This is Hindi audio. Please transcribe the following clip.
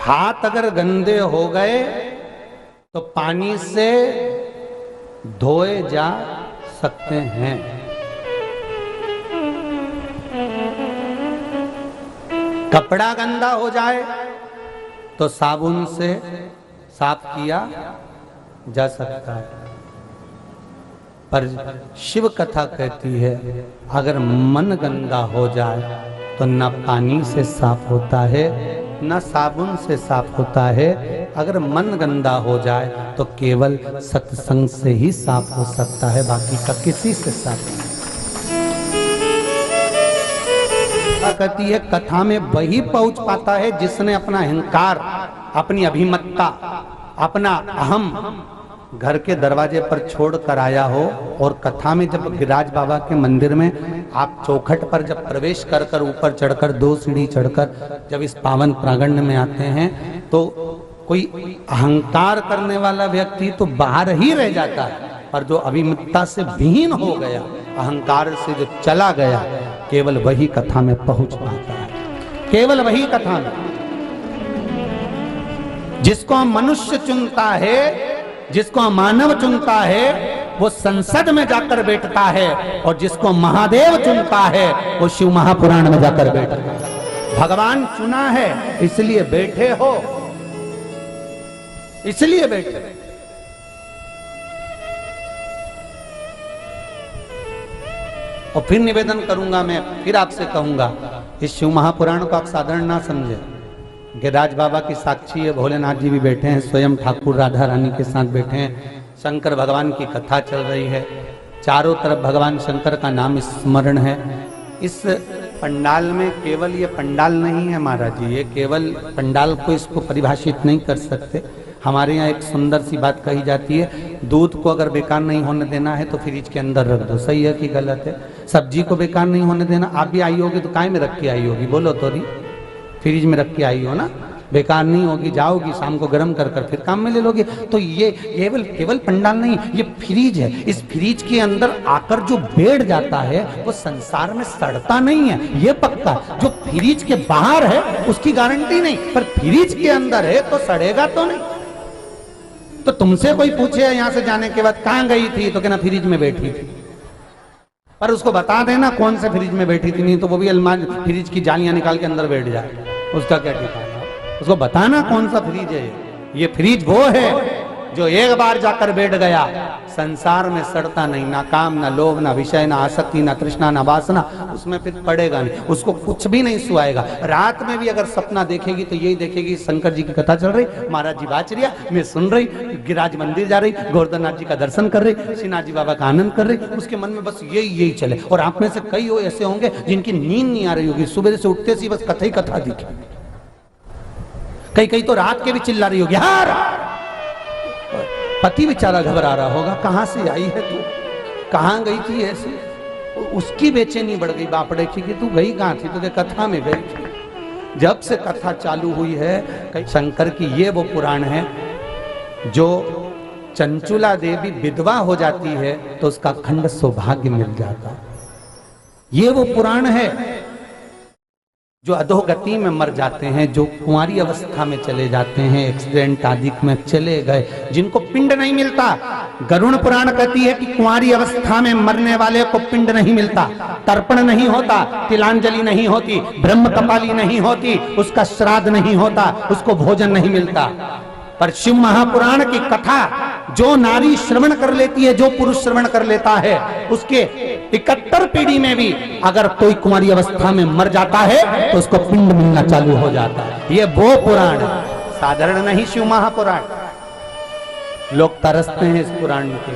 हाथ अगर गंदे हो गए तो पानी से धोए जा सकते हैं। कपड़ा गंदा हो जाए तो साबुन से साफ किया जा सकता है। पर शिव कथा कहती है अगर मन गंदा हो जाए तो न पानी से साफ होता है न साबुन से साफ होता है। अगर मन गंदा हो जाए तो केवल सत्संग से ही साफ हो सकता है, बाकी का किसी से साफ नहीं। कहती है कथा में वही पहुंच पाता है जिसने अपना अहंकार, अपनी अभिमत्ता, अपना अहम घर के दरवाजे पर छोड़ कर आया हो। और कथा में जब गिरिराज बाबा के मंदिर में आप चौखट पर जब प्रवेश कर कर ऊपर चढ़कर 2 सीढ़ी चढ़कर जब इस पावन प्रांगण में आते हैं तो कोई अहंकार करने वाला व्यक्ति तो बाहर ही रह जाता है, पर जो अभिमत्ता से विहीन हो गया, अहंकार से जो चला गया, केवल वही कथा में पहुंच पाता है। केवल वही कथा में। जिसको मनुष्य चुनता है, जिसको मानव चुनता है, वो संसद में जाकर बैठता है, और जिसको महादेव चुनता है वो शिव महापुराण में जाकर बैठता है। भगवान चुना है इसलिए बैठे हो, इसलिए बैठे। और फिर निवेदन करूंगा, मैं फिर आपसे कहूंगा, इस शिव महापुराण को आप साधारण ना समझे। गिरिराज बाबा की साक्षी है, भोलेनाथ जी भी बैठे हैं, स्वयं ठाकुर राधा रानी के साथ बैठे हैं, शंकर भगवान की कथा चल रही है, चारों तरफ भगवान शंकर का नाम स्मरण है। इस पंडाल में केवल ये पंडाल नहीं है महाराज जी, ये केवल पंडाल को इसको परिभाषित नहीं कर सकते। हमारे यहाँ एक सुंदर सी बात कही जाती है, दूध को अगर बेकार नहीं होने देना है तो फ्रिज के अंदर रख दो। सही है कि गलत है? सब्जी को बेकार नहीं होने देना, आप भी आई होगी तो काय में रख के आई होगी? बोलो तो नहीं, फ्रिज में रख के आई हो ना, बेकार नहीं होगी, जाओगी शाम को गर्म कर कर फिर काम में ले लोगे। तो ये केवल पंडाल नहीं, ये फ्रिज है। इस फ्रिज के अंदर आकर जो बैठ जाता है वो संसार में सड़ता नहीं है, ये पक्का। जो फ्रिज के बाहर है उसकी गारंटी नहीं, पर फ्रिज के अंदर है तो सड़ेगा तो नहीं। तो तुमसे कोई पूछे यहाँ से जाने के बाद कहाँ गई थी, तो कहना फ्रिज में बैठी थी, पर उसको बता देना कौन से फ्रिज में बैठी थी, नहीं तो वो भी अलमारी फ्रिज की जालियां निकाल के अंदर बैठ जाए, उसका क्या ठिकाना। उसको बताना कौन सा फ्रिज है। ये फ्रिज वो है जो एक बार जाकर बैठ गया, संसार में सड़ता नहीं, ना काम, ना लोभ, ना विषय, ना आसक्ति, ना तृष्णा, ना वासना, उसमें फिर पड़ेगा नहीं, उसको कुछ भी नहीं सुहाएगा। रात में भी अगर सपना देखेगी तो यही देखेगी शंकर जी की कथा चल रही, महाराज जी बाचरिया मैं सुन रही, गिरिराज मंदिर जा रही, गोवर्धननाथ जी का दर्शन कर रही, श्रीनाथ जी बाबा का आनंद कर रही, उसके मन में बस यही चले। और आप में से कई ऐसे होंगे जिनकी नींद नहीं आ रही होगी, सुबह से उठते से बस कथा ही कथा दिखे, कई तो रात के भी चिल्ला रही होगी, यार पति बेचारा घबरा रहा होगा, कहां से आई है तू, कहां गई थी ऐसे, उसकी बेचैनी बढ़ गई बापड़े की कि तू गई कहां थी, तो कथा में गई थी। जब से कथा चालू हुई है शंकर की, ये वो पुराण है जो चंचुला देवी विधवा हो जाती है तो उसका अखंड सौभाग्य मिल जाता। ये वो पुराण है जो अधोगति में मर जाते हैं, जो कुंवारी अवस्था में चले जाते हैं, एक्सीडेंट आदि में चले गए, जिनको पिंड नहीं मिलता। गरुड़ पुराण कहती है कि कुंवारी अवस्था में मरने वाले को पिंड नहीं मिलता, तर्पण नहीं होता, तिलांजलि नहीं होती, ब्रह्म कपाली नहीं होती, उसका श्राद्ध नहीं होता, उसको भोजन नहीं मिलता। पर शिव महापुराण की कथा जो नारी श्रवण कर लेती है, जो पुरुष श्रवण कर लेता है, उसके 71 पीढ़ी में भी अगर कोई कुंवारी अवस्था में मर जाता है तो उसको पिंड मिलना चालू हो जाता है। ये वो पुराण साधारण नहीं, शिव महापुराण। लोग तरसते हैं इस पुराण के।